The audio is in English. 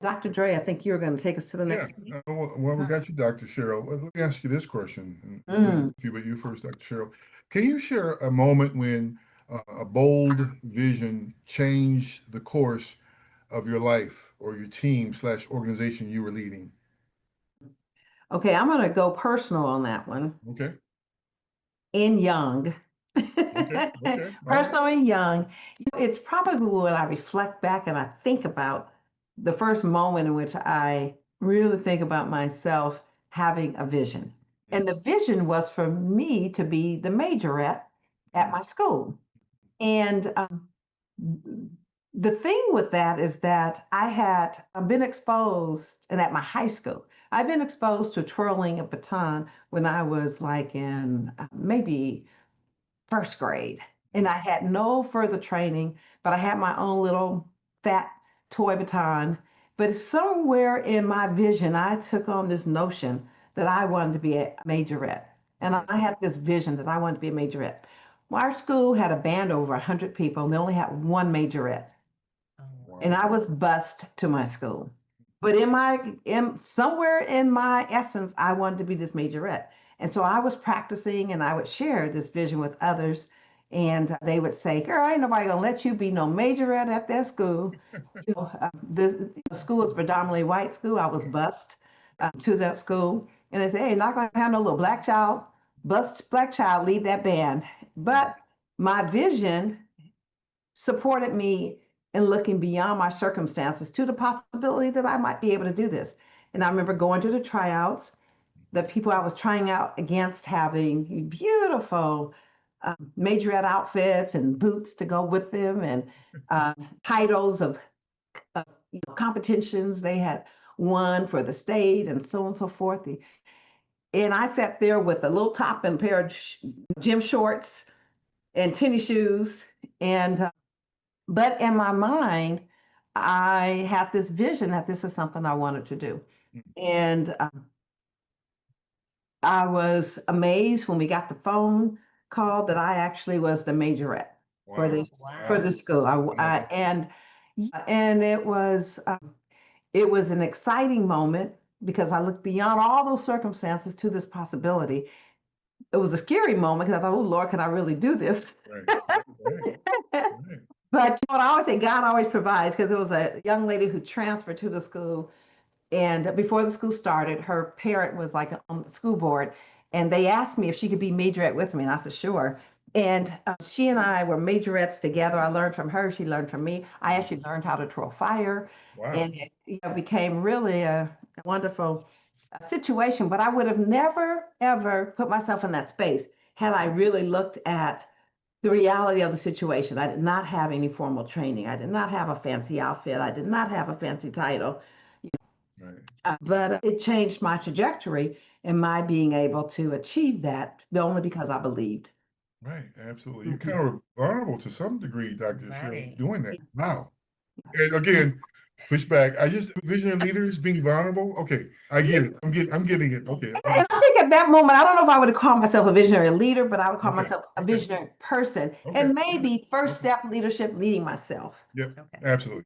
Dr. Dre, I think you're going to take us to the Yeah. next one. Well, we got you, Dr. Cheryl. Let me ask you this question. And Mm. but you first, Dr. Cheryl. Can you share a moment when a bold vision changed the course of your life or your team slash organization you were leading? Okay, I'm going to go personal on that one. Okay. And young. Okay. Okay. All right. Personal and young. It's probably when I reflect back and I think about the first moment in which I really think about myself having a vision. Mm, And the vision was for me to be the majorette at mm, my school. And the thing with that is that I had been exposed, and at my high school, I've been exposed to twirling a baton when I was like in maybe first grade. And mm, I had no further training, but I had my own little fat toy baton. But somewhere in my vision, I took on this notion that I wanted to be a majorette. And okay. I had this vision that I wanted to be a majorette. Well, our school had a band over 100 people, and they only had one majorette. And Wow. I was bused to my school. But in somewhere in my essence, I wanted to be this majorette. And so I was practicing and I would share this vision with others. And they would say, girl, ain't nobody gonna let you be no majorette at that school. The school was predominantly white school. I was bused to that school. And they say, hey, not gonna have no little black child, bust black child lead that band. Mm, But my vision supported me in looking beyond my circumstances to the possibility that I might be able to do this. And I remember going to the tryouts, the people I was trying out against having beautiful majorette outfits and boots to go with them, and uh, titles of competitions they had won for the state and so on and so forth. And I sat there with a little top and a pair of gym shorts and tennis shoes. And but in my mind, I had this vision that this is something I wanted to do. mm. And I was amazed when we got the phone call that I actually was the majorette for Wow. this for Wow. the school. Wonderful. And yeah, and it was an exciting moment because I looked beyond all those circumstances to this possibility. It was a scary moment because I thought, oh Lord, can I really do this? Right. Right. Right. Right. But you know what I always say, God always provides, because there was a young lady who transferred to the school, and before the school started, her parent was like on the school board, and they asked me if she could be majorette with me, and I said sure. And she and I were majorettes together. I learned from her; she learned from me. I Mm. actually learned how to throw fire, Wow. and it became really a wonderful situation. But I would have never ever put myself in that space had I really looked at the reality of the situation. I did not have any formal training. I did not have a fancy outfit. I did not have a fancy title. Right. But it changed my trajectory in my being able to achieve that only because I believed. Right. Absolutely. You're Mhm. kind of vulnerable to some degree, Dr. Cheryl, Right. doing that. Wow. And again, push back. I just visionary leaders being vulnerable. Okay, I get it. I'm getting it. Okay, I And get I think at that moment, I don't know if I would have called myself a visionary leader, but I would it. call Okay. myself a Okay. visionary person, Okay. and maybe first Okay. step leadership, leading myself. Yep. Okay. Absolutely.